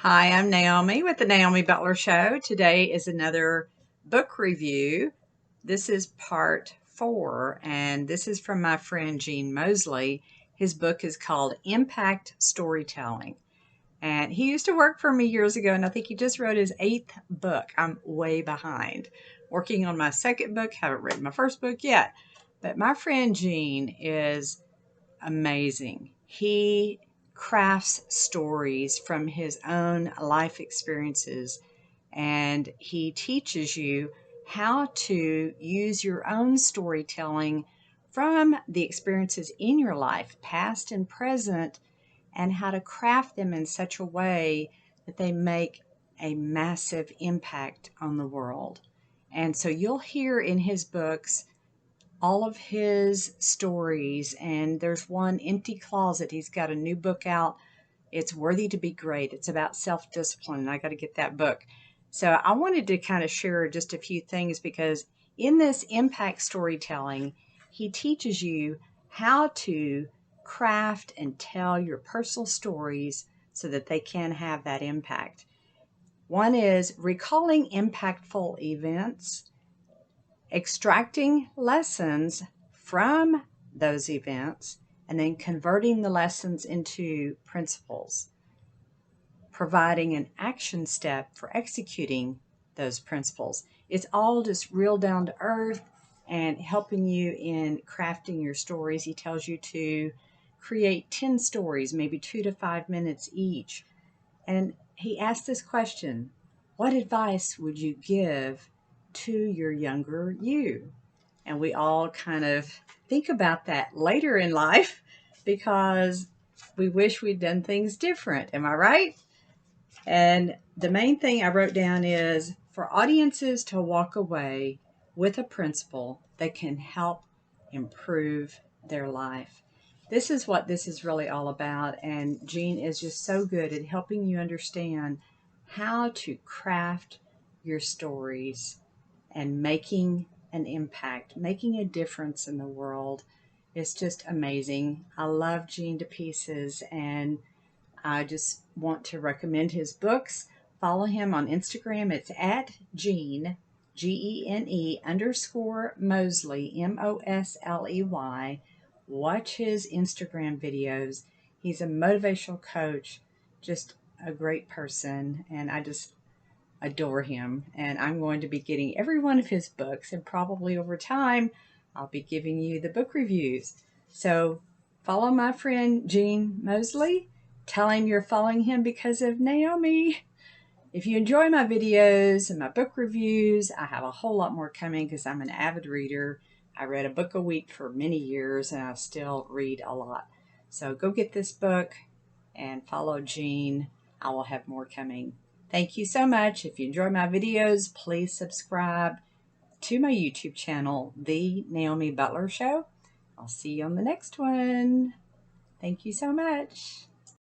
Hi, I'm Naomi with the Naomi Butler Show. Today is another book review. This is part 4, and this is from my friend Gene Mosley. His book is called Impact Storytelling. And he used to work for me years ago, and I think he just wrote his 8th book. I'm way behind. Working on my 2nd book, haven't written my 1st book yet. But my friend Gene is amazing. He crafts stories from his own life experiences, and he teaches you how to use your own storytelling from the experiences in your life, past and present, and how to craft them in such a way that they make a massive impact on the world. And so you'll hear in his books all of his stories, and there's one, Empty Closet. He's got a new book out. It's Worthy to Be Great. It's about self-discipline, and I got to get that book. So I wanted to kind of share just a few things because in this impact storytelling, he teaches you how to craft and tell your personal stories so that they can have that impact. One is recalling impactful events, extracting lessons from those events, and then converting the lessons into principles, providing an action step for executing those principles. It's all just real down to earth and helping you in crafting your stories. He tells you to create 10 stories, maybe 2 to 5 minutes each. And he asked this question: what advice would you give to your younger you? And we all kind of think about that later in life because we wish we'd done things different. Am I right? And the main thing I wrote down is for audiences to walk away with a principle that can help improve their life. This is what this is really all about. And Gene is just so good at helping you understand how to craft your stories and making an impact, making a difference in the world. It's just amazing. I love Gene to pieces, and I just want to recommend his books. Follow him on Instagram. It's at Gene, Gene _ Mosley, Mosley. Watch his Instagram videos. He's a motivational coach, just a great person, and I just adore him. And I'm going to be getting every one of his books, and probably over time, I'll be giving you the book reviews. So follow my friend Gene Mosley. Tell him you're following him because of Naomi. If you enjoy my videos and my book reviews, I have a whole lot more coming because I'm an avid reader. I read a book a week for many years, and I still read a lot. So go get this book and follow Gene. I will have more coming. Thank you so much. If you enjoy my videos, please subscribe to my YouTube channel, The Naomi Butler Show. I'll see you on the next one. Thank you so much.